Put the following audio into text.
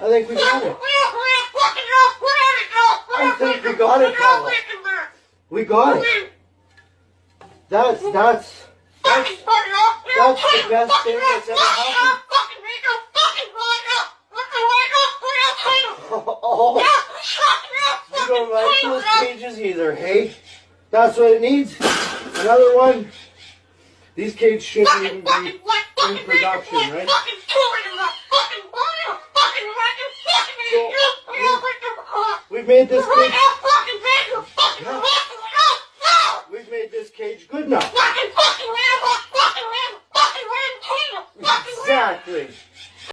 I think we got it. I think we got it, Paula. We got it. That's the best thing that's ever happened. Oh, you don't like those cages either, hey? That's what it needs. Another one. These cages shouldn't even be in production, right? So, we've made this big